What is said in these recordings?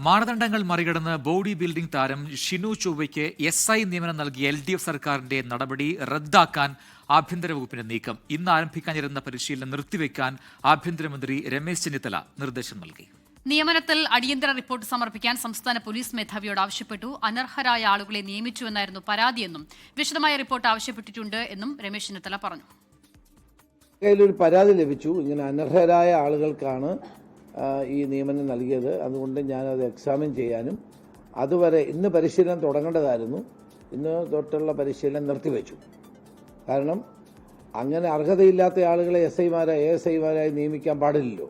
മാനദണ്ഡങ്ങൾ മറികടന്ന് body building താരം ഷിനു ചൊവ്വയ്ക്ക് SI നിയമനം നൽകിയ LDF സർക്കാരിന്റെ നടപടി റദ്ദാക്കാൻ ആഭ്യന്തര വകുപ്പിന്റെ നീക്കം. ഇന്ന് ആരംഭിക്കാനിരുന്ന പരിശീലനം നിർത്തിവെക്കാൻ ആഭ്യന്തരമന്ത്രി രമേശ് ചെന്നിത്തല നിർദ്ദേശം നൽകി. നിയമനത്തിൽ അടിയന്തര റിപ്പോർട്ട് സമർപ്പിക്കാൻ സംസ്ഥാന പോലീസ് മേധാവിയോട് ആവശ്യപ്പെട്ടു. അനർഹരായ ആളുകളെ നിയമിച്ചുവെന്നായിരുന്നു പരാതിയെന്നും വിശദമായ റിപ്പോർട്ട് ആവശ്യപ്പെട്ടിട്ടുണ്ട് എന്നും രമേശ് ചെന്നിത്തല പറഞ്ഞു. കയ്യിലൊരു പരാതി ലഭിച്ചു, ഇങ്ങനെ അനർഹരായ ആളുകൾക്കാണ് ഈ നിയമനം നൽകിയത്. അതുകൊണ്ട് ഞാനത് എക്സാമിൻ ചെയ്യാനും അതുവരെ ഇന്ന് പരിശീലനം തുടങ്ങേണ്ടതായിരുന്നു. ഇന്ന് തൊട്ടുള്ള പരിശീലനം നിർത്തിവെച്ചു. കാരണം അങ്ങനെ അർഹതയില്ലാത്ത ആളുകളെ ASIമാരായി നിയമിക്കാൻ പാടില്ലല്ലോ.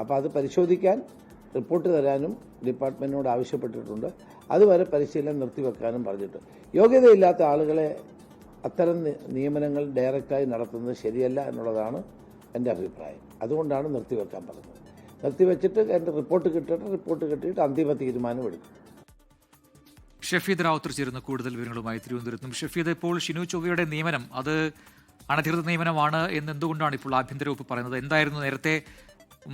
അപ്പോൾ അത് പരിശോധിക്കാൻ റിപ്പോർട്ട് തരാനും ഡിപ്പാർട്ട്മെന്റിനോട് ആവശ്യപ്പെട്ടിട്ടുണ്ട്. അതുവരെ പരിശീലനം നിർത്തിവെക്കാനും പറഞ്ഞിട്ടുണ്ട്. യോഗ്യതയില്ലാത്ത ആളുകളെ അത്തരം നിയമനങ്ങൾ ഡയറക്റ്റായി നടത്തുന്നത് ശരിയല്ല എന്നുള്ളതാണ് എൻ്റെ അഭിപ്രായം. അതുകൊണ്ടാണ് നിർത്തിവെക്കാൻ പറഞ്ഞത്. നിർത്തിവെച്ചിട്ട് എൻ്റെ റിപ്പോർട്ട് കിട്ടിയിട്ട് അന്തിമ തീരുമാനമെടുക്കും. ഷഫീദ് റാവുത്തർ ചേരുന്ന കൂടുതൽ വിവരങ്ങളുമായി തിരുവനന്തപുരത്തും. ഷഫീദ്, ഇപ്പോൾ ഷിനു ചൊവ്വയുടെ നിയമനം അത് അനധികൃത നിയമനമാണ് എന്ന് എന്തുകൊണ്ടാണ് ഇപ്പോൾ ആഭ്യന്തര വകുപ്പ് പറയുന്നത്? എന്തായിരുന്നു നേരത്തെ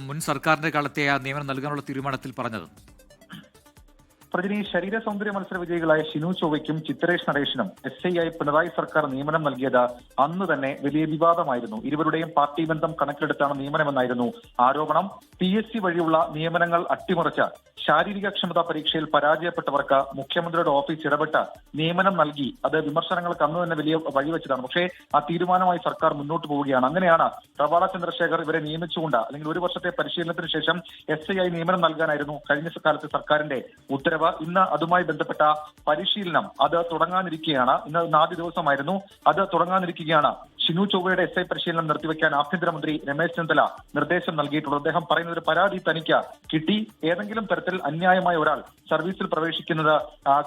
മുൻ സർക്കാരിന്റെ കാലത്തെ ആ നിയമനം നൽകാനുള്ള തീരുമാനത്തിൽ പറഞ്ഞത്? പ്രജനി, ശരീര സൗന്ദര്യ മത്സര വിജയികളായ ഷിനു ചൊവ്വയ്ക്കും ചിത്രേഷ് നടേശനും SI ആയി പിണറായി സർക്കാർ നിയമനം നൽകിയത് അന്ന് തന്നെ വലിയ വിവാദമായിരുന്നു. ഇരുവരുടെയും പാർട്ടി ബന്ധം കണക്കിലെടുത്താണ് നിയമനമെന്നായിരുന്നു ആരോപണം. PSC വഴിയുള്ള നിയമനങ്ങൾ അട്ടിമറിച്ച് ശാരീരിക ക്ഷമതാ പരീക്ഷയിൽ പരാജയപ്പെട്ടവർക്ക് മുഖ്യമന്ത്രിയുടെ ഓഫീസ് ഇടപെട്ട് നിയമനം നൽകി. അത് വിമർശനങ്ങൾക്ക് അന്ന് തന്നെ വലിയ വഴിവെച്ചതാണ്. പക്ഷേ ആ തീരുമാനമായി സർക്കാർ മുന്നോട്ട് പോവുകയാണ്. അങ്ങനെയാണ് റവാഡ ചന്ദ്രശേഖർ ഇവരെ നിയമിച്ചുകൊണ്ട് അല്ലെങ്കിൽ 1 വർഷത്തെ പരിശീലനത്തിന് ശേഷം SI ആയി നിയമനം നൽകാനായിരുന്നു കഴിഞ്ഞ കാലത്ത് സർക്കാരിന്റെ ഉത്തരവ്. ഇന്ന് അതുമായി ബന്ധപ്പെട്ട പരിശീലനം അത് തുടങ്ങാനിരിക്കുകയാണ്. ഇന്ന് ആദ്യ ദിവസമായിരുന്നു. അത് തുടങ്ങാനിരിക്കുകയാണ്. ഷിനു ചൊവ്വയുടെ SI പരിശീലനം നിർത്തിവെക്കാൻ ആഭ്യന്തരമന്ത്രി രമേശ് ചെന്നിത്തല നിർദ്ദേശം നൽകിയിട്ടുള്ളത്. അദ്ദേഹം പറയുന്ന ഒരു പരാതി തനിക്ക് കിട്ടി. ഏതെങ്കിലും തരത്തിൽ അന്യായമായ ഒരാൾ സർവീസിൽ പ്രവേശിക്കുന്നത്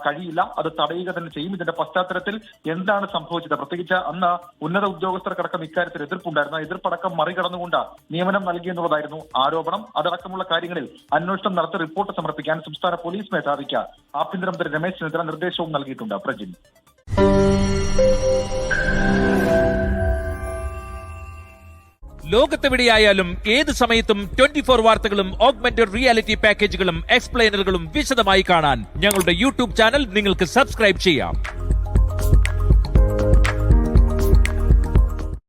കഴിയില്ല, അത് തടയുക തന്നെ ചെയ്യും. ഇതിന്റെ പശ്ചാത്തലത്തിൽ എന്താണ് സംഭവിച്ചത്? പ്രത്യേകിച്ച് അന്ന് ഉന്നത ഉദ്യോഗസ്ഥർക്കടക്കം ഇക്കാര്യത്തിൽ എതിർപ്പുണ്ടായിരുന്നു. എതിർപ്പടക്കം മറികടന്നുകൊണ്ട് നിയമനം നൽകിയെന്നുള്ളതായിരുന്നു ആരോപണം. അതടക്കമുള്ള കാര്യങ്ങളിൽ അന്വേഷണം നടത്തി റിപ്പോർട്ട് സമർപ്പിക്കാൻ സംസ്ഥാന പോലീസ് മേധാവിക്ക് ആഭ്യന്തരമന്ത്രി രമേശ് ചെന്നിത്തല നിർദ്ദേശവും നൽകിയിട്ടുണ്ട്. പ്രജിൻ, ലോകത്തെവിടെയായാലും ഏത് സമയത്തും 24 വാർത്തകളും ഓഗ്മെന്റഡ് റിയാലിറ്റി പാക്കേജുകളും എക്സ്പ്ലെയിനറുകളും വിശദമായി കാണാൻ ഞങ്ങളുടെ YouTube ചാനൽ നിങ്ങൾക്ക് സബ്സ്ക്രൈബ് ചെയ്യാം.